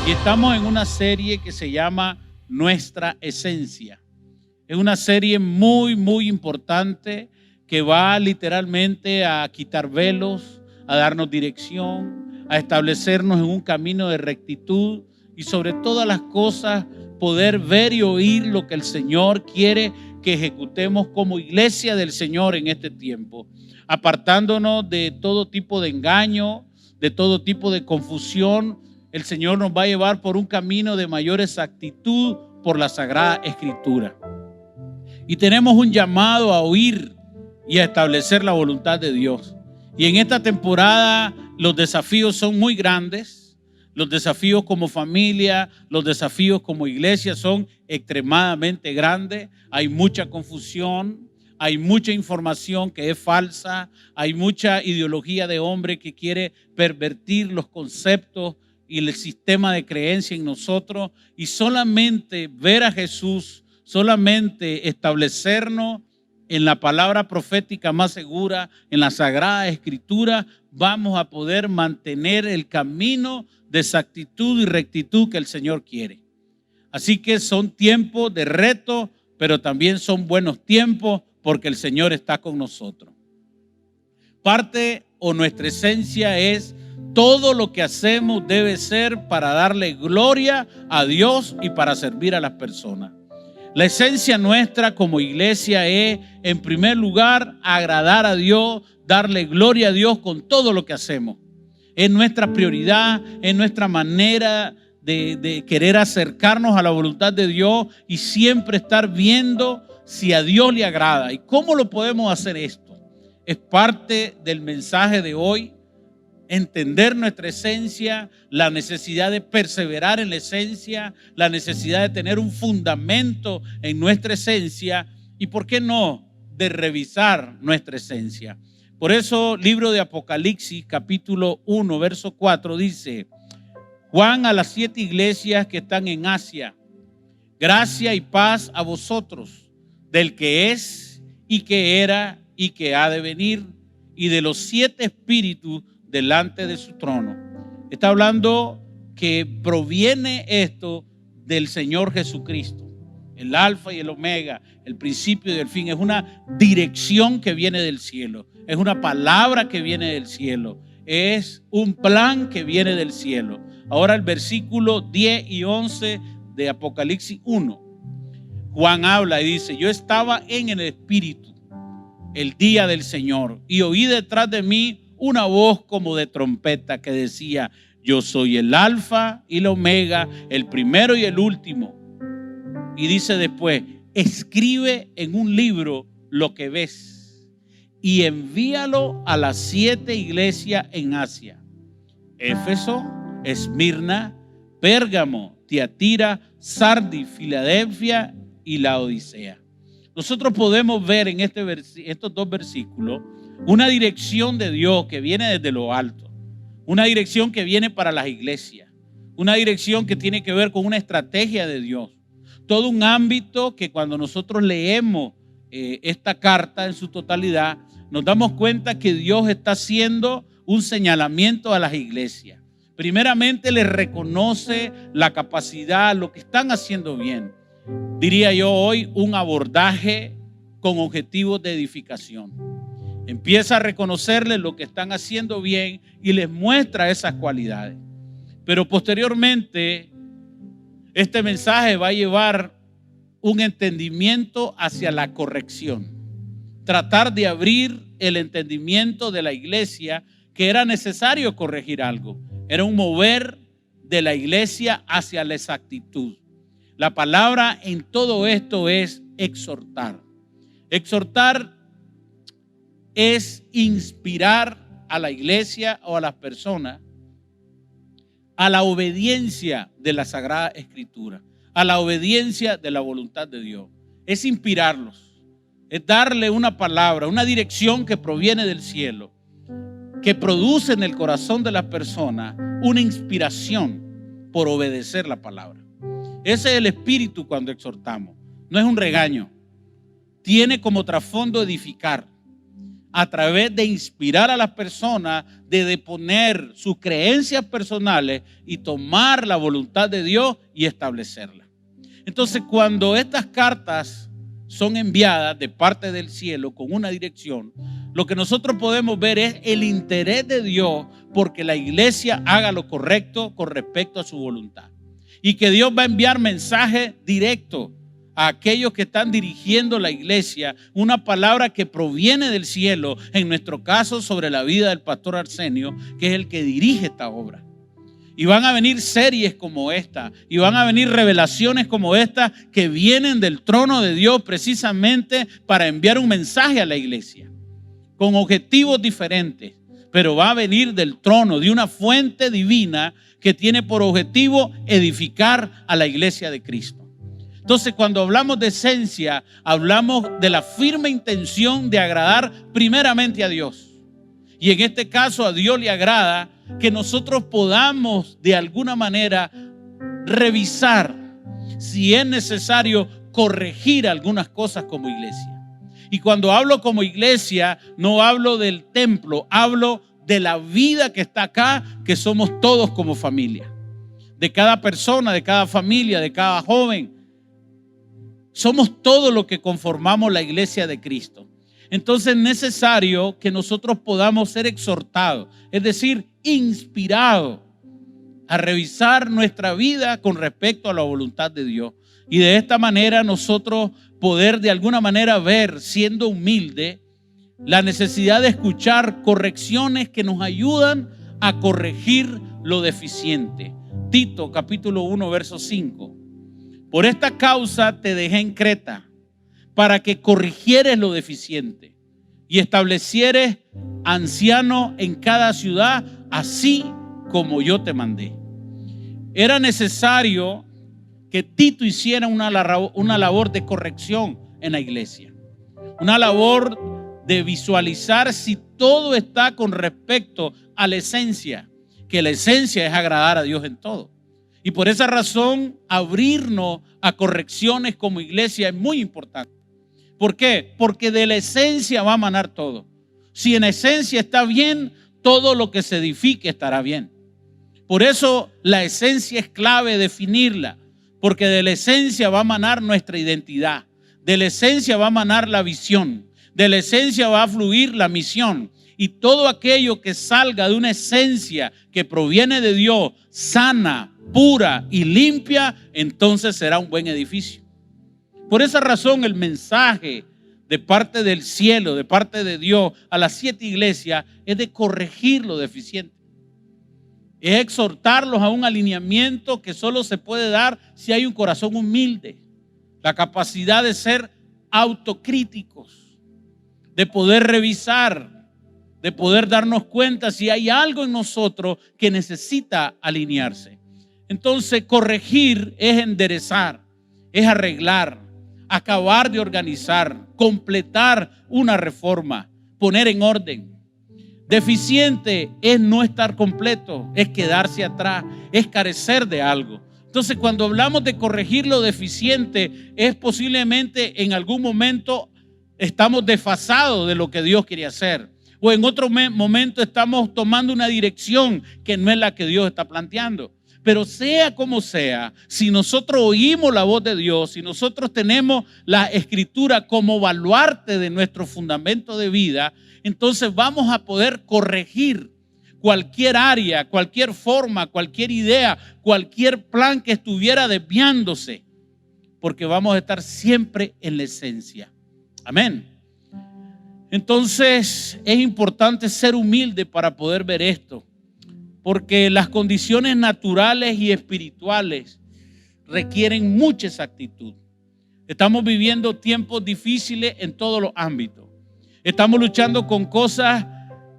Y estamos en una serie que se llama Nuestra Esencia. Es una serie muy importante que va literalmente a quitar velos, a darnos dirección, a establecernos en un camino de rectitud y sobre todas las cosas poder ver y oír lo que el Señor quiere que ejecutemos como iglesia del Señor en este tiempo, apartándonos de todo tipo de engaño, de todo tipo de confusión. El Señor nos va a llevar por un camino de mayor exactitud por la Sagrada Escritura. Y tenemos un llamado a oír y a establecer la voluntad de Dios. Y en esta temporada los desafíos son muy grandes. Los desafíos como familia, los desafíos como iglesia son extremadamente grandes. Hay mucha confusión, hay mucha información que es falsa, hay mucha ideología de hombre que quiere pervertir los conceptos y el sistema de creencia en nosotros, y solamente ver a Jesús, solamente establecernos en la palabra profética más segura, en la Sagrada Escritura, vamos a poder mantener el camino de exactitud y rectitud que el Señor quiere. Así que son tiempos de reto, pero también son buenos tiempos porque el Señor está con nosotros. Parte o nuestra esencia es: todo lo que hacemos debe ser para darle gloria a Dios y para servir a las personas. La esencia nuestra como iglesia es, en primer lugar, agradar a Dios, darle gloria a Dios con todo lo que hacemos. Es nuestra prioridad, es nuestra manera de querer acercarnos a la voluntad de Dios y siempre estar viendo si a Dios le agrada. ¿Y cómo lo podemos hacer esto? Es parte del mensaje de hoy. Entender nuestra esencia, la necesidad de perseverar en la esencia, la necesidad de tener un fundamento en nuestra esencia y, ¿por qué no?, de revisar nuestra esencia. Por eso, libro de Apocalipsis, capítulo 1, verso 4, dice: Juan a las 7 iglesias que están en Asia, gracia y paz a vosotros, del que es y que era y que ha de venir, y de los 7 espíritus delante de su trono. Está hablando que proviene esto del Señor Jesucristo, el alfa y el omega, el principio y el fin. Es una dirección que viene del cielo, es una palabra que viene del cielo, es un plan que viene del cielo. Ahora el versículo 10 y 11 de Apocalipsis 1, Juan habla y dice: yo estaba en el Espíritu el día del Señor y oí detrás de mí una voz como de trompeta que decía: yo soy el alfa y el omega, el primero y el último. Y dice después: escribe en un libro lo que ves y envíalo a las 7 iglesias en Asia: Éfeso, Esmirna, Pérgamo, Tiatira, Sardis, Filadelfia y Laodicea. Nosotros podemos ver en estos 2 versículos una dirección de Dios que viene desde lo alto, una dirección que viene para las iglesias, una dirección que tiene que ver con una estrategia de Dios. Todo un ámbito que cuando nosotros leemos esta carta en su totalidad, nos damos cuenta que Dios está haciendo un señalamiento a las iglesias. Primeramente les reconoce la capacidad, lo que están haciendo bien. Diría yo hoy un abordaje con objetivos de edificación. Empieza a reconocerles lo que están haciendo bien y les muestra esas cualidades. Pero posteriormente, este mensaje va a llevar un entendimiento hacia la corrección. Tratar de abrir el entendimiento de la iglesia que era necesario corregir algo. Era un mover de la iglesia hacia la exactitud. La palabra en todo esto es exhortar. Exhortar es inspirar a la iglesia o a las personas a la obediencia de la Sagrada Escritura, a la obediencia de la voluntad de Dios. Es inspirarlos, es darle una palabra, una dirección que proviene del cielo, que produce en el corazón de la persona una inspiración por obedecer la palabra. Ese es el espíritu cuando exhortamos. No es un regaño. Tiene como trasfondo edificar. a través de inspirar a las personas, de deponer sus creencias personales y tomar la voluntad de Dios y establecerla. Entonces, cuando estas cartas son enviadas de parte del cielo con una dirección, lo que nosotros podemos ver es el interés de Dios porque la iglesia haga lo correcto con respecto a su voluntad. Y que Dios va a enviar mensajes directos a aquellos que están dirigiendo la iglesia, una palabra que proviene del cielo, en nuestro caso sobre la vida del pastor Arsenio, que es el que dirige esta obra. Y van a venir series como esta, y van a venir revelaciones como esta que vienen del trono de Dios precisamente para enviar un mensaje a la iglesia, con objetivos diferentes, pero va a venir del trono, de una fuente divina que tiene por objetivo edificar a la iglesia de Cristo. Entonces, cuando hablamos de esencia, hablamos de la firme intención de agradar primeramente a Dios. Y en este caso a Dios le agrada que nosotros podamos de alguna manera revisar si es necesario corregir algunas cosas como iglesia. Y cuando hablo como iglesia, no hablo del templo, hablo de la vida que está acá, que somos todos como familia. De cada persona, de cada familia, de cada joven. Somos todo lo que conformamos la iglesia de Cristo. Entonces es necesario que nosotros podamos ser exhortados, es decir, inspirados a revisar nuestra vida con respecto a la voluntad de Dios. Y de esta manera nosotros poder de alguna manera ver, siendo humilde, la necesidad de escuchar correcciones que nos ayudan a corregir lo deficiente. Tito capítulo 1 verso 5. Por esta causa te dejé en Creta, para que corrigieres lo deficiente y establecieres anciano en cada ciudad, así como yo te mandé. Era necesario que Tito hiciera una labor de corrección en la iglesia, una labor de visualizar si todo está con respecto a la esencia, que la esencia es agradar a Dios en todo. Y por esa razón, abrirnos a correcciones como iglesia es muy importante. ¿Por qué? Porque de la esencia va a manar todo. Si en la esencia está bien, todo lo que se edifique estará bien. Por eso la esencia es clave definirla, porque de la esencia va a manar nuestra identidad, de la esencia va a manar la visión, de la esencia va a fluir la misión. Y todo aquello que salga de una esencia que proviene de Dios, sana, pura y limpia, entonces será un buen edificio. Por esa razón el mensaje de parte del cielo, de parte de Dios a las 7 iglesias es de corregir lo deficiente. Es exhortarlos a un alineamiento que solo se puede dar si hay un corazón humilde, la capacidad de ser autocríticos, de poder revisar, de poder darnos cuenta si hay algo en nosotros que necesita alinearse. Entonces, corregir es enderezar, es arreglar, acabar de organizar, completar una reforma, poner en orden. Deficiente es no estar completo, es quedarse atrás, es carecer de algo. Entonces, cuando hablamos de corregir lo deficiente, es posiblemente en algún momento estamos desfasados de lo que Dios quiere hacer. O en otro momento estamos tomando una dirección que no es la que Dios está planteando. Pero sea como sea, si nosotros oímos la voz de Dios, si nosotros tenemos la Escritura como baluarte de nuestro fundamento de vida, entonces vamos a poder corregir cualquier área, cualquier forma, cualquier idea, cualquier plan que estuviera desviándose, porque vamos a estar siempre en la esencia. Amén. Entonces es importante ser humilde para poder ver esto, porque las condiciones naturales y espirituales requieren mucha exactitud. Estamos viviendo tiempos difíciles en todos los ámbitos. Estamos luchando con cosas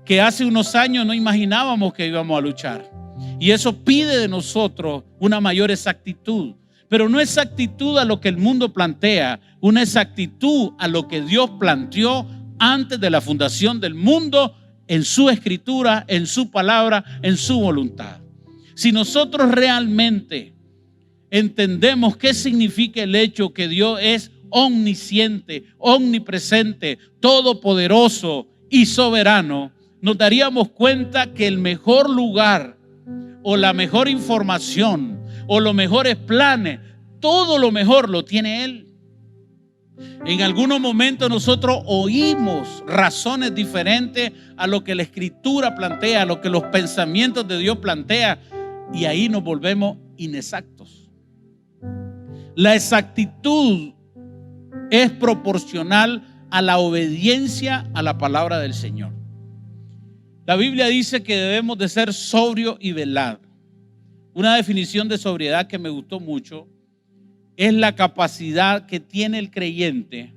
que hace unos años no imaginábamos que íbamos a luchar. Y eso pide de nosotros una mayor exactitud. Pero no exactitud a lo que el mundo plantea, una exactitud a lo que Dios planteó antes de la fundación del mundo, en su escritura, en su palabra, en su voluntad. Si nosotros realmente entendemos qué significa el hecho que Dios es omnisciente, omnipresente, todopoderoso y soberano, nos daríamos cuenta que el mejor lugar o la mejor información o los mejores planes, todo lo mejor lo tiene Él. En algunos momentos nosotros oímos razones diferentes a lo que la Escritura plantea, a lo que los pensamientos de Dios plantea, y ahí nos volvemos inexactos. La exactitud es proporcional a la obediencia a la palabra del Señor. La Biblia dice que debemos de ser sobrios y velados. Una definición de sobriedad que me gustó mucho es la capacidad que tiene el creyente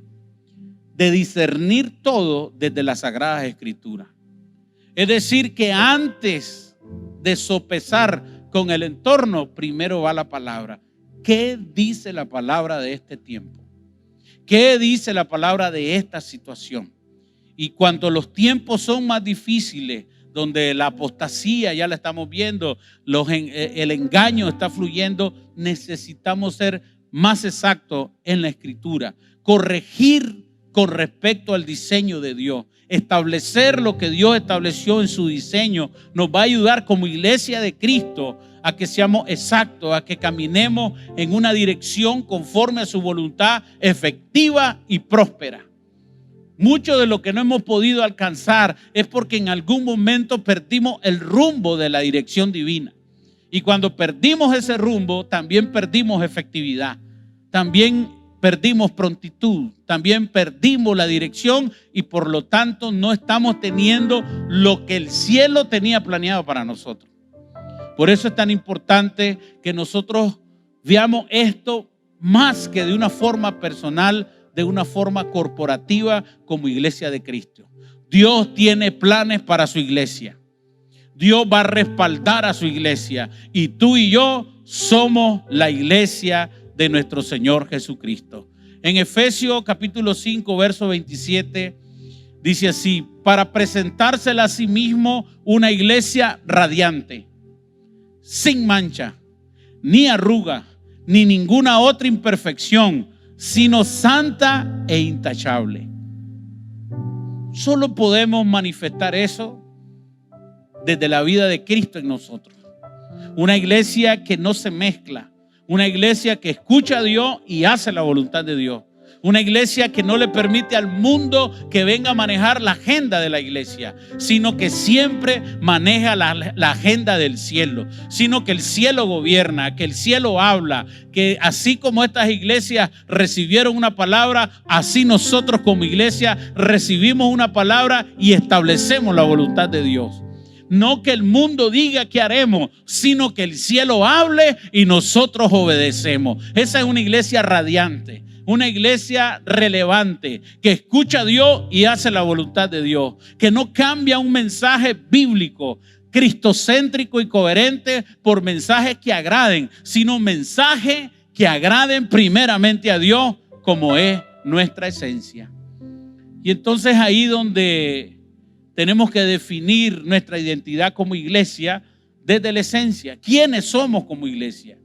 de discernir todo desde las Sagradas Escrituras. Es decir, que antes de sopesar con el entorno, primero va la palabra. ¿Qué dice la palabra de este tiempo? ¿Qué dice la palabra de esta situación? Y cuando los tiempos son más difíciles, donde la apostasía ya la estamos viendo, el engaño está fluyendo, necesitamos ser más exactos en la Escritura, corregir con respecto al diseño de Dios, establecer lo que Dios estableció en su diseño. Nos va a ayudar como iglesia de Cristo a que seamos exactos, a que caminemos en una dirección conforme a su voluntad efectiva y próspera. Mucho de lo que no hemos podido alcanzar es porque en algún momento perdimos el rumbo de la dirección divina. Y cuando perdimos ese rumbo, también perdimos efectividad, también perdimos prontitud, también perdimos la dirección y por lo tanto no estamos teniendo lo que el cielo tenía planeado para nosotros. Por eso es tan importante que nosotros veamos esto más que de una forma personal, de una forma corporativa como iglesia de Cristo. Dios tiene planes para su iglesia. Dios va a respaldar a su iglesia y tú y yo somos la iglesia de nuestro Señor Jesucristo. En Efesios capítulo 5 verso 27 dice así: para presentársela a sí mismo una iglesia radiante, sin mancha, ni arruga, ni ninguna otra imperfección, sino santa e intachable. Solo podemos manifestar eso desde la vida de Cristo en nosotros. Una iglesia que no se mezcla, una iglesia que escucha a Dios y hace la voluntad de Dios. Una iglesia que no le permite al mundo que venga a manejar la agenda de la iglesia, sino que siempre maneja la agenda del cielo, sino que el cielo gobierna, que el cielo habla, que así como estas iglesias recibieron una palabra, así nosotros como iglesia recibimos una palabra y establecemos la voluntad de Dios. No que el mundo diga qué haremos, sino que el cielo hable y nosotros obedecemos. Esa es una iglesia radiante, una iglesia relevante, que escucha a Dios y hace la voluntad de Dios, que no cambia un mensaje bíblico, cristocéntrico y coherente por mensajes que agraden, sino mensajes que agraden primeramente a Dios, como es nuestra esencia. Y entonces ahí donde tenemos que definir nuestra identidad como iglesia desde la esencia. ¿Quiénes somos como iglesia?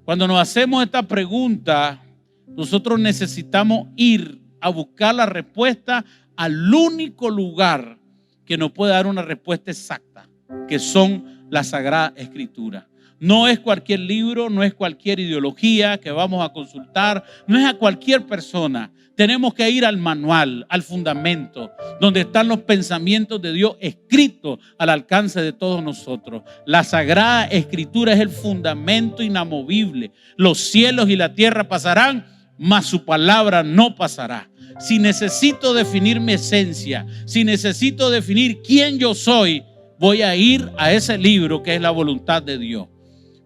Cuando nos hacemos esta pregunta, nosotros necesitamos ir a buscar la respuesta al único lugar que nos puede dar una respuesta exacta, que son las Sagradas Escrituras. No es cualquier libro, no es cualquier ideología que vamos a consultar, no es a cualquier persona. Tenemos que ir al manual, al fundamento, donde están los pensamientos de Dios escritos al alcance de todos nosotros. La Sagrada Escritura es el fundamento inamovible. Los cielos y la tierra pasarán, mas su palabra no pasará. Si necesito definir mi esencia, si necesito definir quién yo soy, voy a ir a ese libro que es la voluntad de Dios.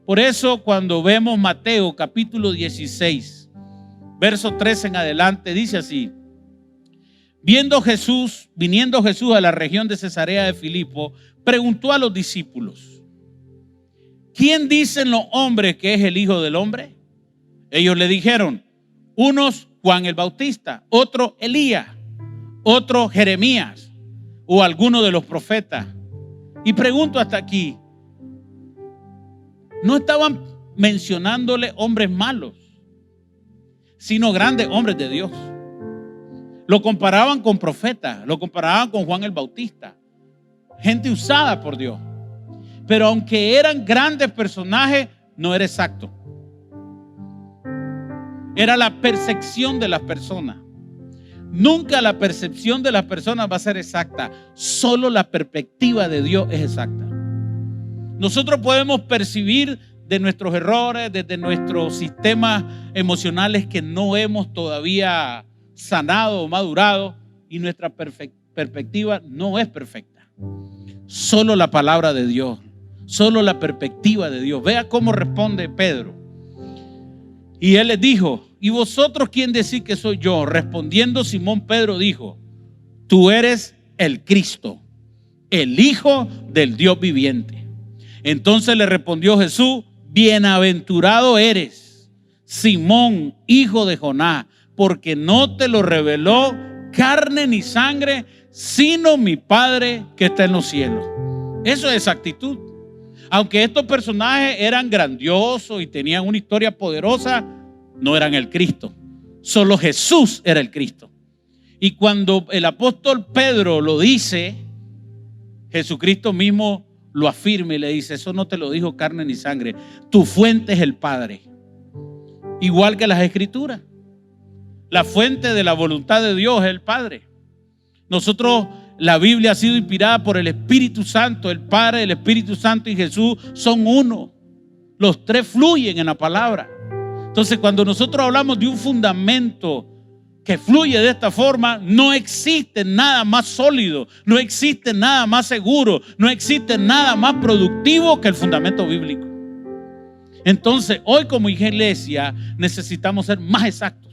Por eso cuando vemos Mateo capítulo 16, verso 13 en adelante, dice así: viniendo Jesús a la región de Cesarea de Filipo, preguntó a los discípulos: ¿quién dicen los hombres que es el Hijo del Hombre? Ellos le dijeron: unos Juan el Bautista, otro Elías, otro Jeremías o alguno de los profetas. Y pregunto hasta aquí, no estaban mencionándole hombres malos, sino grandes hombres de Dios. Lo comparaban con profetas, lo comparaban con Juan el Bautista, gente usada por Dios. Pero aunque eran grandes personajes, no era exacto. Era la percepción de las personas. Nunca la percepción de las personas va a ser exacta. Solo la perspectiva de Dios es exacta. Nosotros podemos percibir de nuestros errores, desde nuestros sistemas emocionales que no hemos todavía sanado o madurado, y nuestra perspectiva no es perfecta. Solo la palabra de Dios, solo la perspectiva de Dios. Vea cómo responde Pedro. Y él les dijo: ¿y vosotros quién decís que soy yo? Respondiendo Simón Pedro dijo: tú eres el Cristo, el Hijo del Dios viviente. Entonces le respondió Jesús: bienaventurado eres, Simón, hijo de Jonás, porque no te lo reveló carne ni sangre, sino mi Padre que está en los cielos. Eso es actitud. Aunque estos personajes eran grandiosos y tenían una historia poderosa, no eran el Cristo. Solo Jesús era el Cristo. Y cuando el apóstol Pedro lo dice, Jesucristo mismo lo afirma y le dice: eso no te lo dijo carne ni sangre, tu fuente es el Padre. Igual que las Escrituras, la fuente de la voluntad de Dios es el Padre. Nosotros, la Biblia ha sido inspirada por el Espíritu Santo. El Padre, el Espíritu Santo y Jesús son uno. Los tres fluyen en la palabra. Entonces, cuando nosotros hablamos de un fundamento que fluye de esta forma, no existe nada más sólido, no existe nada más seguro, no existe nada más productivo que el fundamento bíblico. Entonces, hoy como iglesia necesitamos ser más exactos,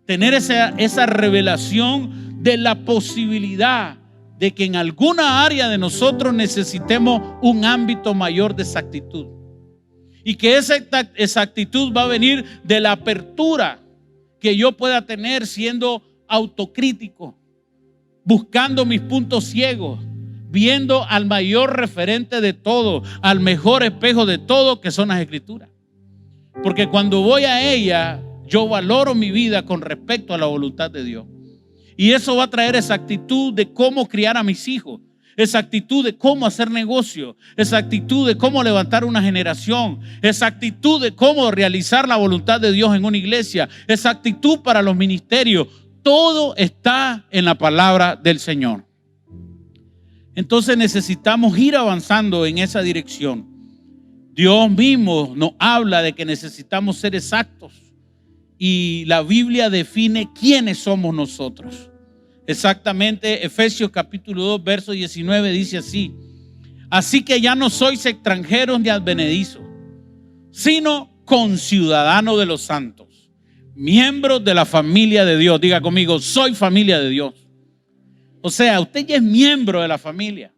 tener esa revelación de la posibilidad de que en alguna área de nosotros necesitemos un ámbito mayor de exactitud, y que esa exactitud va a venir de la apertura que yo pueda tener siendo autocrítico, buscando mis puntos ciegos, viendo al mayor referente de todo, al mejor espejo de todo, que son las Escrituras. Porque cuando voy a ella, yo valoro mi vida con respecto a la voluntad de Dios. Y eso va a traer esa actitud de cómo criar a mis hijos, esa actitud de cómo hacer negocio, esa actitud de cómo levantar una generación, esa actitud de cómo realizar la voluntad de Dios en una iglesia, esa actitud para los ministerios. Todo está en la palabra del Señor. Entonces necesitamos ir avanzando en esa dirección. Dios mismo nos habla de que necesitamos ser exactos, y la Biblia define quiénes somos nosotros. Exactamente, Efesios capítulo 2, verso 19 dice así: así que ya no sois extranjeros ni advenedizos, sino conciudadanos de los santos, miembros de la familia de Dios. Diga conmigo: soy familia de Dios. O sea, usted ya es miembro de la familia.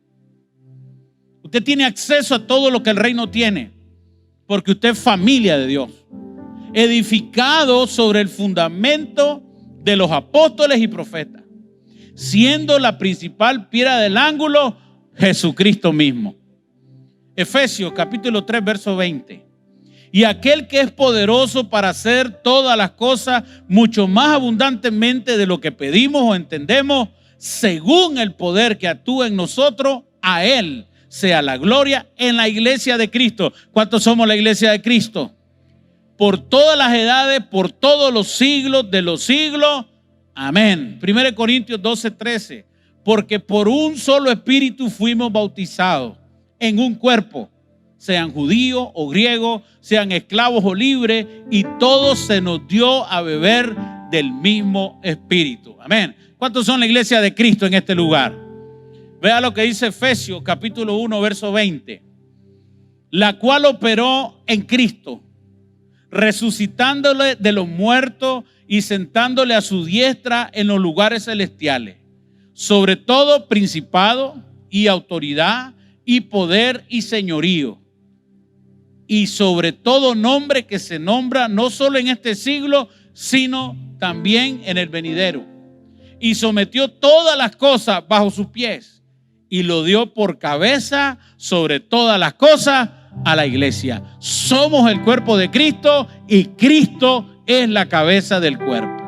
Usted tiene acceso a todo lo que el reino tiene, porque usted es familia de Dios, edificado sobre el fundamento de los apóstoles y profetas, siendo la principal piedra del ángulo Jesucristo mismo. Efesios capítulo 3 verso 20. Y aquel que es poderoso para hacer todas las cosas mucho más abundantemente de lo que pedimos o entendemos, según el poder que actúa en nosotros, a Él sea la gloria en la iglesia de Cristo. ¿Cuántos somos la iglesia de Cristo? Por todas las edades, por todos los siglos de los siglos. Amén. 1 Corintios 12:13. Porque por un solo espíritu fuimos bautizados en un cuerpo, sean judíos o griegos, sean esclavos o libres, y todos se nos dio a beber del mismo espíritu. Amén. ¿Cuántos son la iglesia de Cristo en este lugar? Vea lo que dice Efesios capítulo 1 verso 20. La cual operó en Cristo, resucitándole de los muertos y sentándole a su diestra en los lugares celestiales, sobre todo principado y autoridad y poder y señorío, y sobre todo nombre que se nombra no solo en este siglo, sino también en el venidero. Y sometió todas las cosas bajo sus pies y lo dio por cabeza sobre todas las cosas a la iglesia. Somos el cuerpo de Cristo y Cristo es la cabeza del cuerpo.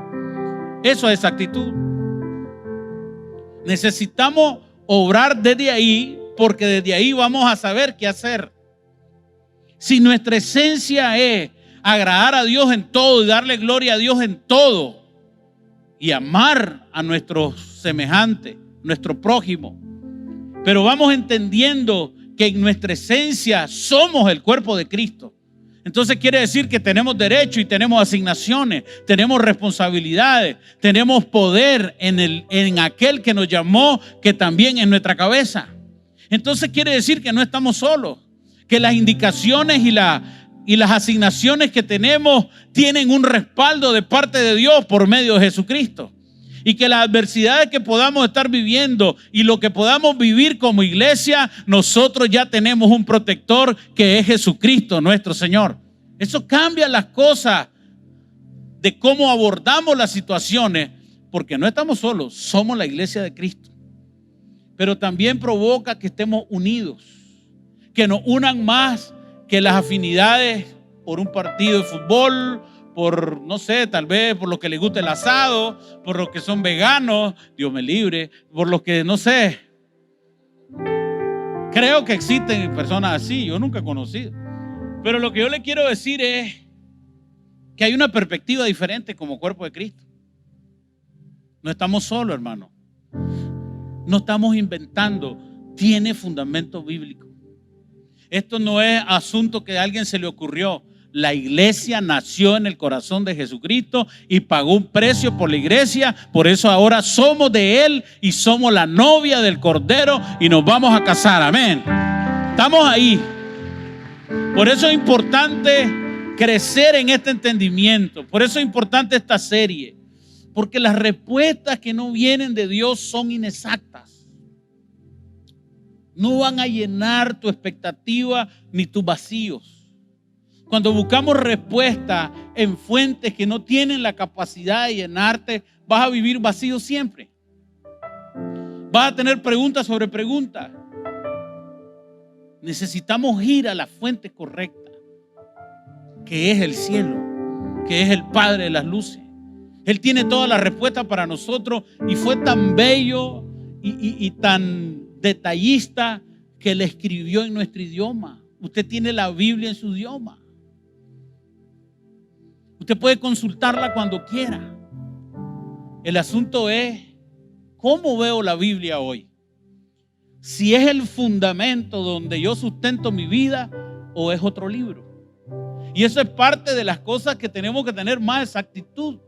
Eso es actitud. Necesitamos obrar desde ahí, porque desde ahí vamos a saber qué hacer. Si nuestra esencia es agradar a Dios en todo y darle gloria a Dios en todo y amar a nuestros semejantes, nuestro prójimo, pero vamos entendiendo que en nuestra esencia somos el cuerpo de Cristo, entonces quiere decir que tenemos derecho y tenemos asignaciones, tenemos responsabilidades, tenemos poder en aquel que nos llamó, que también es nuestra cabeza. Entonces quiere decir que no estamos solos, que las indicaciones y las asignaciones que tenemos tienen un respaldo de parte de Dios por medio de Jesucristo. Y que las adversidades que podamos estar viviendo y lo que podamos vivir como iglesia, nosotros ya tenemos un protector que es Jesucristo, nuestro Señor. Eso cambia las cosas de cómo abordamos las situaciones, porque no estamos solos, somos la iglesia de Cristo. Pero también provoca que estemos unidos, que nos unan más que las afinidades por un partido de fútbol, por, no sé, tal vez por los que les gusta el asado, por los que son veganos, Dios me libre, por los que, no sé. Creo que existen personas así, yo nunca he conocido. Pero lo que yo le quiero decir es que hay una perspectiva diferente como cuerpo de Cristo. No estamos solos, hermano. No estamos inventando, tiene fundamento bíblico. Esto no es asunto que a alguien se le ocurrió. La iglesia nació en el corazón de Jesucristo y pagó un precio por la iglesia. Por eso ahora somos de Él y somos la novia del Cordero y nos vamos a casar. Amén. Estamos ahí. Por eso es importante crecer en este entendimiento. Por eso es importante esta serie. Porque las respuestas que no vienen de Dios son inexactas. No van a llenar tu expectativa ni tus vacíos. Cuando buscamos respuestas en fuentes que no tienen la capacidad de llenarte, vas a vivir vacío siempre. Vas a tener preguntas sobre preguntas. Necesitamos ir a la fuente correcta, que es el cielo, que es el Padre de las luces. Él tiene todas las respuestas para nosotros y fue tan bello y tan detallista que le escribió en nuestro idioma. Usted tiene la Biblia en su idioma. Usted puede consultarla cuando quiera. El asunto es, ¿cómo veo la Biblia hoy? Si es el fundamento donde yo sustento mi vida o es otro libro. Y eso es parte de las cosas que tenemos que tener más exactitud.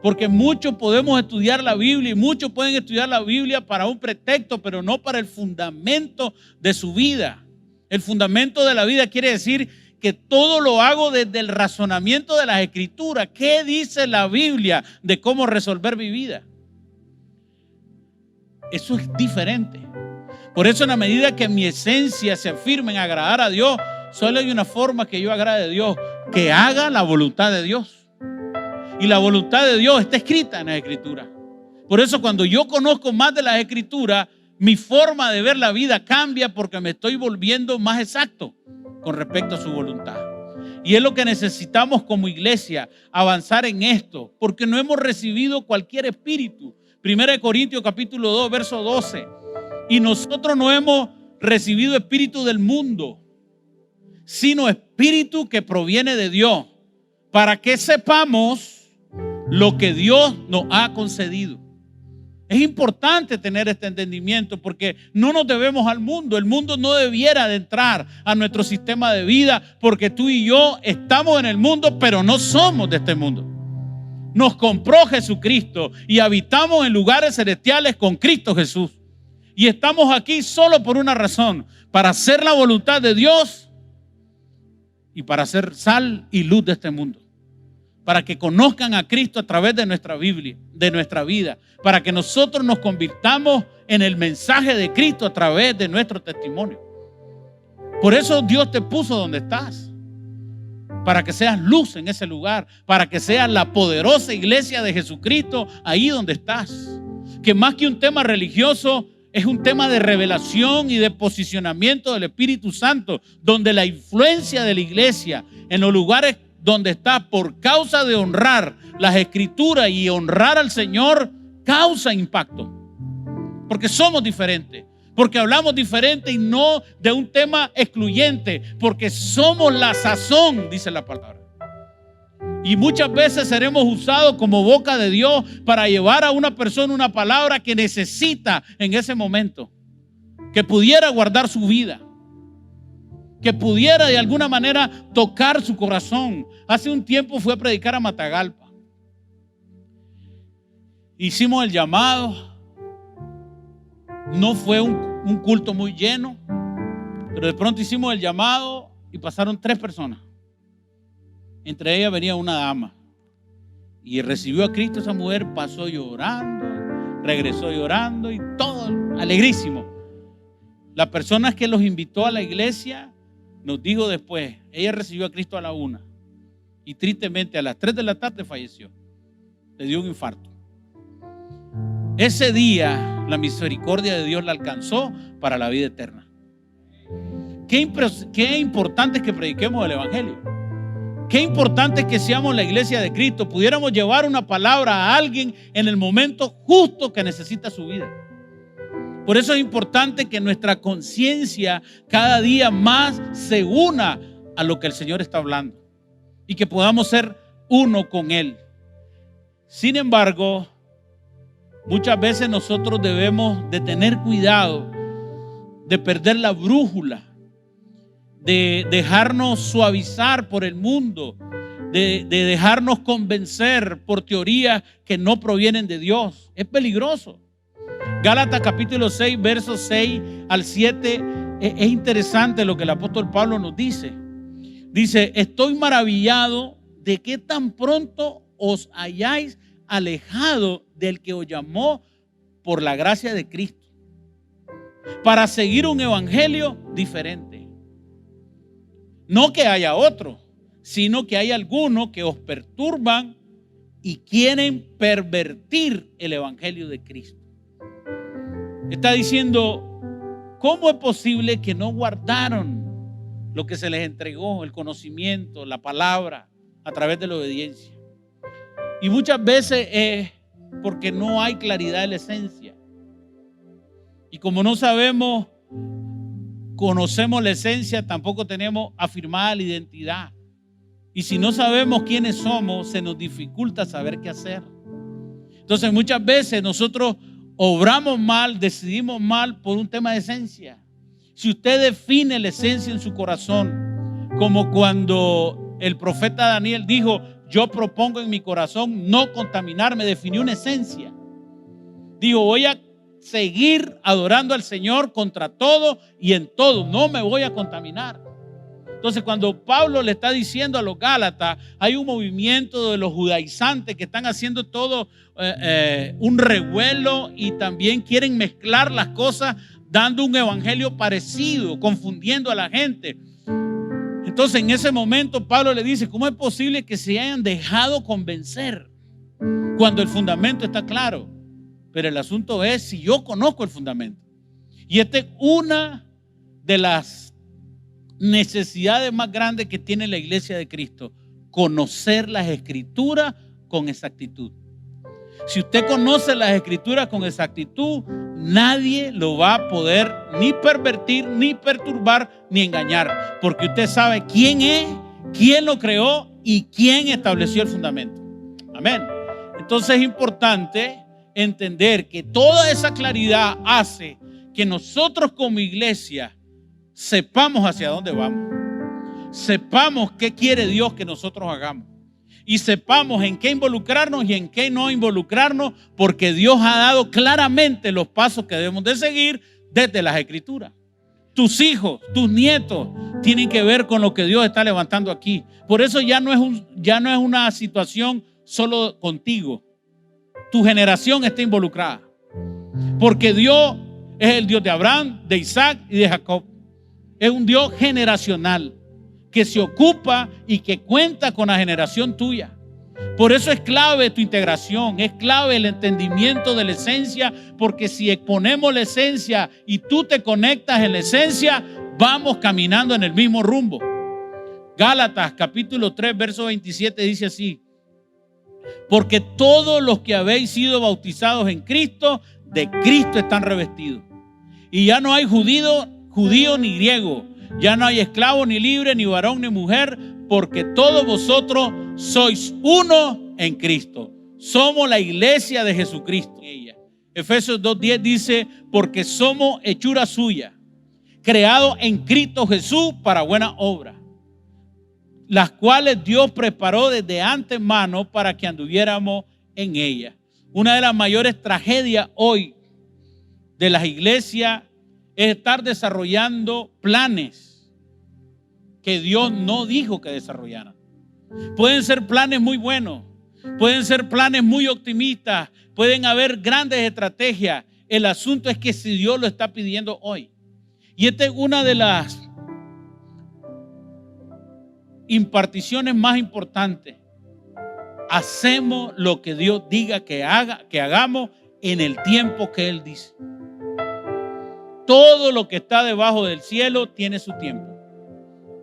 Porque muchos podemos estudiar la Biblia y muchos pueden estudiar la Biblia para un pretexto, pero no para el fundamento de su vida. El fundamento de la vida quiere decir que todo lo hago desde el razonamiento de las Escrituras. ¿Qué dice la Biblia de cómo resolver mi vida? Eso es diferente. Por eso, en la medida que mi esencia se afirme en agradar a Dios, solo hay una forma que yo agrade a Dios: que haga la voluntad de Dios. Y la voluntad de Dios está escrita en las Escrituras. Por eso, cuando yo conozco más de las Escrituras, mi forma de ver la vida cambia, porque me estoy volviendo más exacto con respecto a su voluntad. Y es lo que necesitamos como iglesia, avanzar en esto, porque no hemos recibido cualquier espíritu. 1 Corintios capítulo 2, verso 12. Y nosotros no hemos recibido espíritu del mundo, sino espíritu que proviene de Dios, para que sepamos lo que Dios nos ha concedido. Es importante tener este entendimiento, porque no nos debemos al mundo. El mundo no debiera de entrar a nuestro sistema de vida, porque tú y yo estamos en el mundo, pero no somos de este mundo. Nos compró Jesucristo y habitamos en lugares celestiales con Cristo Jesús. Y estamos aquí solo por una razón: para hacer la voluntad de Dios y para ser sal y luz de este mundo. Para que conozcan a Cristo a través de nuestra Biblia, de nuestra vida, para que nosotros nos convirtamos en el mensaje de Cristo a través de nuestro testimonio. Por eso Dios te puso donde estás, para que seas luz en ese lugar, para que seas la poderosa iglesia de Jesucristo ahí donde estás. Que más que un tema religioso, es un tema de revelación y de posicionamiento del Espíritu Santo, donde la influencia de la iglesia en los lugares donde estás por causa de honrar las Escrituras y honrar al Señor, causa impacto. Porque somos diferentes, porque hablamos diferente y no de un tema excluyente, porque somos la sazón, dice la palabra. Y muchas veces seremos usados como boca de Dios para llevar a una persona una palabra que necesita en ese momento, que pudiera guardar su vida, que pudiera de alguna manera tocar su corazón. Hace un tiempo fui a predicar a Matagalpa. Hicimos el llamado. No fue un culto muy lleno, pero de pronto hicimos el llamado y pasaron 3 personas. Entre ellas venía una dama y recibió a Cristo. Esa mujer pasó llorando, regresó llorando y todo alegrísimo. La persona que los invitó a la iglesia nos dijo después, ella recibió a Cristo a la 1 y tristemente a las 3 de la tarde falleció. Le dio un infarto. Ese día la misericordia de Dios la alcanzó para la vida eterna. Qué importante es que prediquemos el evangelio. Qué importante es que seamos la iglesia de Cristo. Pudiéramos llevar una palabra a alguien en el momento justo que necesita su vida. Por eso es importante que nuestra conciencia cada día más se una a lo que el Señor está hablando y que podamos ser uno con Él. Sin embargo, muchas veces nosotros debemos de tener cuidado de perder la brújula, de dejarnos suavizar por el mundo, de dejarnos convencer por teorías que no provienen de Dios. Es peligroso. Gálatas capítulo 6, versos 6 al 7, es interesante lo que el apóstol Pablo nos dice. Dice, estoy maravillado de que tan pronto os hayáis alejado del que os llamó por la gracia de Cristo, para seguir un evangelio diferente. No que haya otro, sino que hay algunos que os perturban y quieren pervertir el evangelio de Cristo. Está diciendo, ¿cómo es posible que no guardaron lo que se les entregó, el conocimiento, la palabra, a través de la obediencia? Y muchas veces es porque no hay claridad de la esencia. Y como no sabemos, conocemos la esencia, tampoco tenemos afirmada la identidad. Y si no sabemos quiénes somos, se nos dificulta saber qué hacer. Entonces muchas veces nosotros obramos mal, decidimos mal por un tema de esencia. Si usted define la esencia en su corazón, como cuando el profeta Daniel dijo, yo propongo en mi corazón no contaminarme, definió una esencia. Digo, voy a seguir adorando al Señor contra todo y en todo, no me voy a contaminar. Entonces cuando Pablo le está diciendo a los Gálatas, hay un movimiento de los judaizantes que están haciendo todo un revuelo y también quieren mezclar las cosas dando un evangelio parecido, confundiendo a la gente. Entonces en ese momento Pablo le dice, ¿cómo es posible que se hayan dejado convencer cuando el fundamento está claro? Pero el asunto es si yo conozco el fundamento. Y esta es una de las necesidades más grandes que tiene la iglesia de Cristo, conocer las escrituras con exactitud. Si usted conoce las escrituras con exactitud, nadie lo va a poder ni pervertir, ni perturbar, ni engañar, porque usted sabe quién es, quién lo creó y quién estableció el fundamento. Amén. Entonces es importante entender que toda esa claridad hace que nosotros como iglesia sepamos hacia dónde vamos, sepamos qué quiere Dios que nosotros hagamos y sepamos en qué involucrarnos y en qué no involucrarnos, porque Dios ha dado claramente los pasos que debemos de seguir desde las escrituras. Tus hijos, tus nietos tienen que ver con lo que Dios está levantando aquí. Por eso ya no es una situación solo contigo. Tu generación está involucrada, porque Dios es el Dios de Abraham, de Isaac y de Jacob. Es un Dios generacional que se ocupa y que cuenta con la generación tuya. Por eso es clave tu integración, es clave el entendimiento de la esencia, porque si exponemos la esencia y tú te conectas en la esencia, vamos caminando en el mismo rumbo. Gálatas capítulo 3, verso 27 dice así: porque todos los que habéis sido bautizados en Cristo, de Cristo están revestidos. Y ya no hay judío ni griego, ya no hay esclavo ni libre, ni varón ni mujer, porque todos vosotros sois uno en Cristo. Somos la iglesia de Jesucristo. Efesios 2:10 dice: porque somos hechura suya, creados en Cristo Jesús para buena obra, las cuales Dios preparó desde antemano para que anduviéramos en ellas. Una de las mayores tragedias hoy de las iglesias es estar desarrollando planes que Dios no dijo que desarrollaran. Pueden ser planes muy buenos, pueden ser planes muy optimistas, pueden haber grandes estrategias. El asunto es que si Dios lo está pidiendo hoy. Y esta es una de las imparticiones más importantes. Hacemos lo que Dios diga que hagamos en el tiempo que Él dice. Todo lo que está debajo del cielo tiene su tiempo.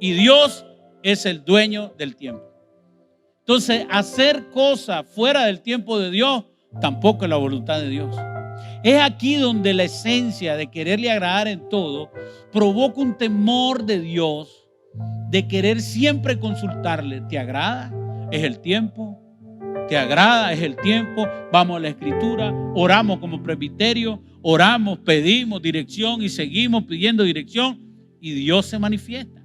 Y Dios es el dueño del tiempo. Entonces, hacer cosas fuera del tiempo de Dios tampoco es la voluntad de Dios. Es aquí donde la esencia de quererle agradar en todo provoca un temor de Dios, de querer siempre consultarle. ¿Te agrada? ¿Es el tiempo? ¿Te agrada? ¿Es el tiempo? Vamos a la escritura, oramos como presbiterio, oramos, pedimos dirección y seguimos pidiendo dirección y Dios se manifiesta.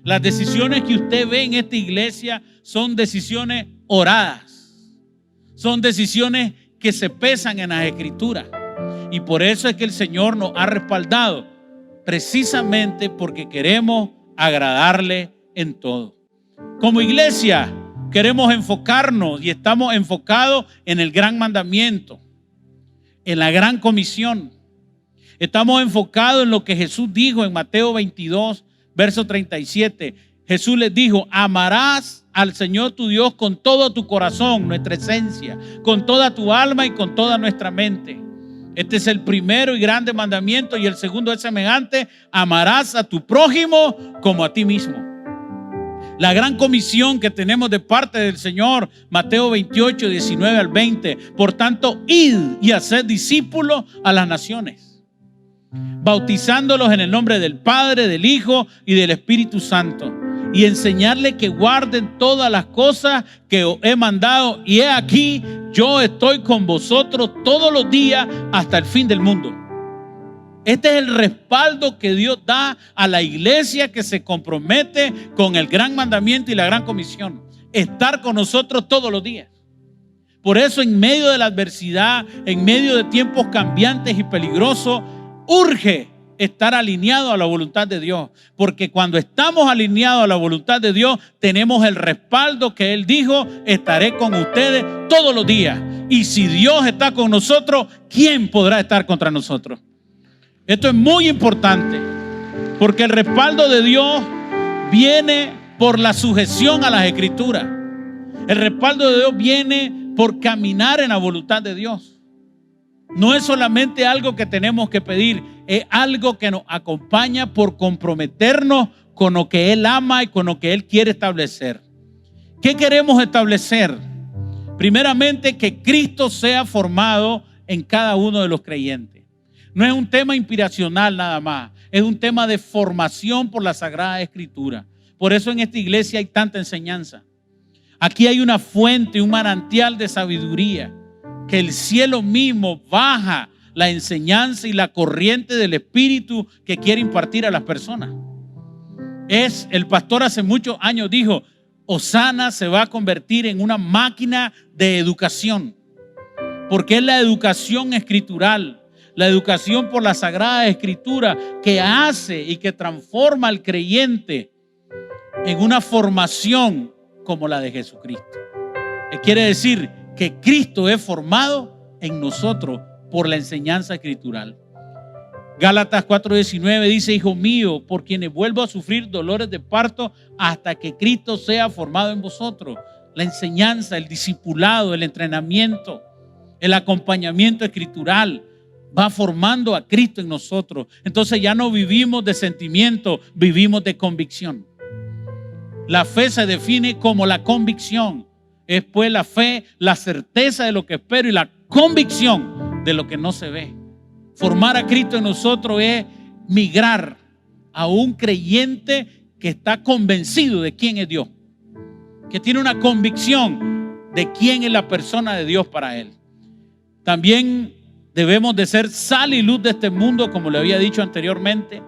Las decisiones que usted ve en esta iglesia son decisiones oradas, son decisiones que se pesan en las escrituras, y por eso es que el Señor nos ha respaldado, precisamente porque queremos agradarle en todo. Como iglesia queremos enfocarnos y estamos enfocados en el gran mandamiento, en la gran comisión. Estamos enfocados en lo que Jesús dijo en Mateo 22, verso 37. Jesús les dijo: amarás al Señor tu Dios con todo tu corazón, nuestra esencia, con toda tu alma y con toda nuestra mente. Este es el primero y grande mandamiento, y el segundo es semejante: amarás a tu prójimo como a ti mismo. La gran comisión que tenemos de parte del Señor, Mateo 28, 19 al 20. Por tanto, id y haced discípulos a las naciones, bautizándolos en el nombre del Padre, del Hijo y del Espíritu Santo, y enseñarles que guarden todas las cosas que os he mandado. Y he aquí, yo estoy con vosotros todos los días hasta el fin del mundo. Este es el respaldo que Dios da a la iglesia que se compromete con el gran mandamiento y la gran comisión: estar con nosotros todos los días. Por eso, en medio de la adversidad, en medio de tiempos cambiantes y peligrosos, urge estar alineado a la voluntad de Dios, porque cuando estamos alineados a la voluntad de Dios, tenemos el respaldo que Él dijo: estaré con ustedes todos los días. Y si Dios está con nosotros, ¿quién podrá estar contra nosotros? Esto es muy importante, porque el respaldo de Dios viene por la sujeción a las escrituras. El respaldo de Dios viene por caminar en la voluntad de Dios. No es solamente algo que tenemos que pedir, es algo que nos acompaña por comprometernos con lo que Él ama y con lo que Él quiere establecer. ¿Qué queremos establecer? Primeramente, que Cristo sea formado en cada uno de los creyentes. No es un tema inspiracional nada más, es un tema de formación por la Sagrada Escritura. Por eso en esta iglesia hay tanta enseñanza. Aquí hay una fuente, un manantial de sabiduría, que el cielo mismo baja la enseñanza y la corriente del Espíritu que quiere impartir a las personas. El pastor hace muchos años dijo: Osana se va a convertir en una máquina de educación, porque es la educación escritural, la educación por la Sagrada Escritura, que hace y que transforma al creyente en una formación como la de Jesucristo. Quiere decir que Cristo es formado en nosotros por la enseñanza escritural. Gálatas 4:19 dice: hijo mío, por quienes vuelvo a sufrir dolores de parto hasta que Cristo sea formado en vosotros. La enseñanza, el discipulado, el entrenamiento, el acompañamiento escritural va formando a Cristo en nosotros. Entonces ya no vivimos de sentimiento, vivimos de convicción. La fe se define como la convicción. Es pues la fe, la certeza de lo que espero y la convicción de lo que no se ve. Formar a Cristo en nosotros es migrar a un creyente que está convencido de quién es Dios, que tiene una convicción de quién es la persona de Dios para él. También debemos de ser sal y luz de este mundo, como le había dicho anteriormente.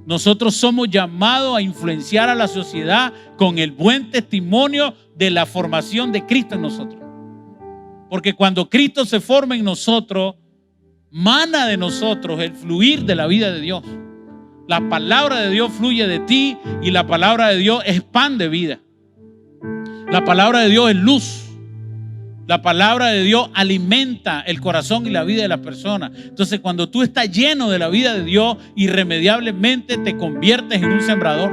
Nosotros somos llamados a influenciar a la sociedad con el buen testimonio de la formación de Cristo en nosotros. Porque cuando Cristo se forma en nosotros, mana de nosotros el fluir de la vida de Dios. La palabra de Dios fluye de ti y la palabra de Dios es pan de vida. La palabra de Dios es luz. La palabra de Dios alimenta el corazón y la vida de la persona. Entonces, cuando tú estás lleno de la vida de Dios, irremediablemente te conviertes en un sembrador.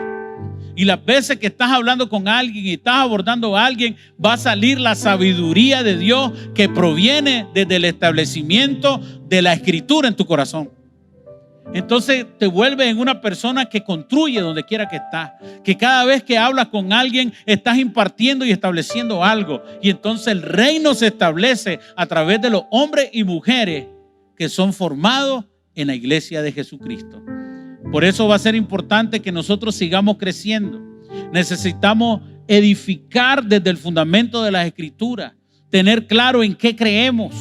Y las veces que estás hablando con alguien y estás abordando a alguien, va a salir la sabiduría de Dios que proviene desde el establecimiento de la Escritura en tu corazón. Entonces te vuelves en una persona que construye donde quiera que estás, que cada vez que hablas con alguien estás impartiendo y estableciendo algo, y entonces el reino se establece a través de los hombres y mujeres que son formados en la iglesia de Jesucristo. Por eso va a ser importante que nosotros sigamos creciendo. Necesitamos edificar desde el fundamento de las Escrituras, tener claro en qué creemos.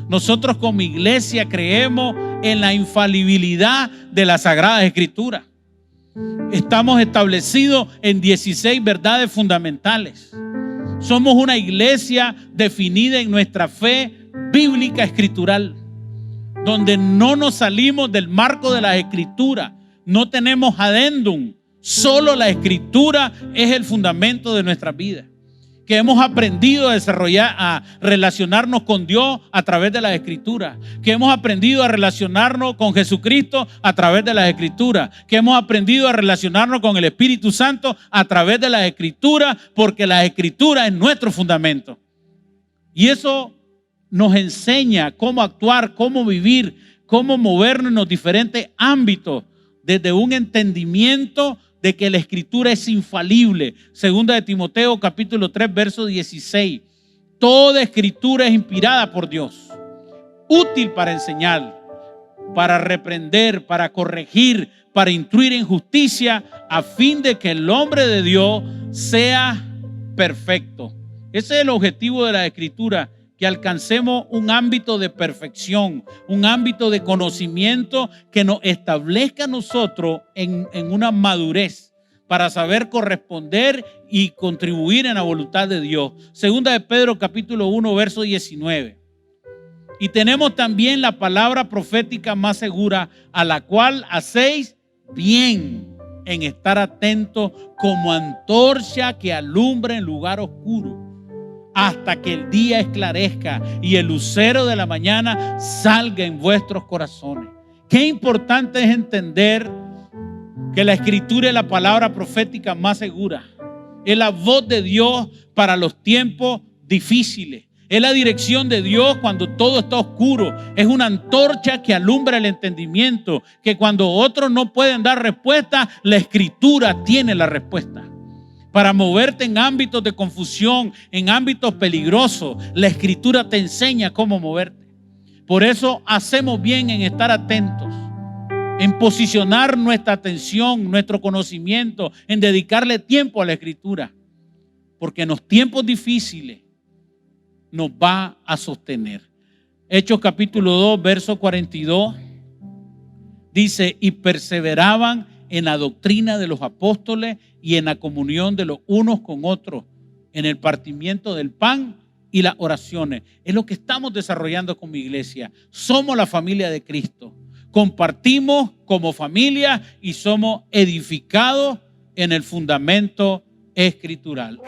Nosotros como iglesia creemos en la infalibilidad de las Sagradas Escrituras. Estamos establecidos en 16 verdades fundamentales. Somos una iglesia definida en nuestra fe bíblica escritural, donde no nos salimos del marco de las Escrituras. No tenemos adendum. Solo la Escritura es el fundamento de nuestra vida. Que hemos aprendido a desarrollar, a relacionarnos con Dios a través de las Escrituras, que hemos aprendido a relacionarnos con Jesucristo a través de las Escrituras, que hemos aprendido a relacionarnos con el Espíritu Santo a través de las Escrituras, porque la Escritura es nuestro fundamento. Y eso nos enseña cómo actuar, cómo vivir, cómo movernos en los diferentes ámbitos, desde un entendimiento de que la Escritura es infalible. Segunda de Timoteo capítulo 3 verso 16. Toda Escritura es inspirada por Dios, útil para enseñar, para reprender, para corregir, para instruir en justicia, a fin de que el hombre de Dios sea perfecto. Ese es el objetivo de la Escritura, que alcancemos un ámbito de perfección, un ámbito de conocimiento que nos establezca a nosotros en una madurez para saber corresponder y contribuir en la voluntad de Dios. Segunda de Pedro capítulo 1 verso 19. Y tenemos también la palabra profética más segura, a la cual hacéis bien en estar atentos como antorcha que alumbra en lugar oscuro, hasta que el día esclarezca y el lucero de la mañana salga en vuestros corazones. Qué importante es entender que la Escritura es la palabra profética más segura. Es la voz de Dios para los tiempos difíciles. Es la dirección de Dios cuando todo está oscuro. Es una antorcha que alumbra el entendimiento, que cuando otros no pueden dar respuesta, la Escritura tiene la respuesta. Para moverte en ámbitos de confusión, en ámbitos peligrosos, la Escritura te enseña cómo moverte. Por eso hacemos bien en estar atentos, en posicionar nuestra atención, nuestro conocimiento, en dedicarle tiempo a la Escritura, porque en los tiempos difíciles nos va a sostener. Hechos capítulo 2, verso 42, dice: y perseveraban en la doctrina de los apóstoles y en la comunión de los unos con otros, en el partimiento del pan y las oraciones. Es lo que estamos desarrollando como iglesia. Somos la familia de Cristo. Compartimos como familia y somos edificados en el fundamento escritural.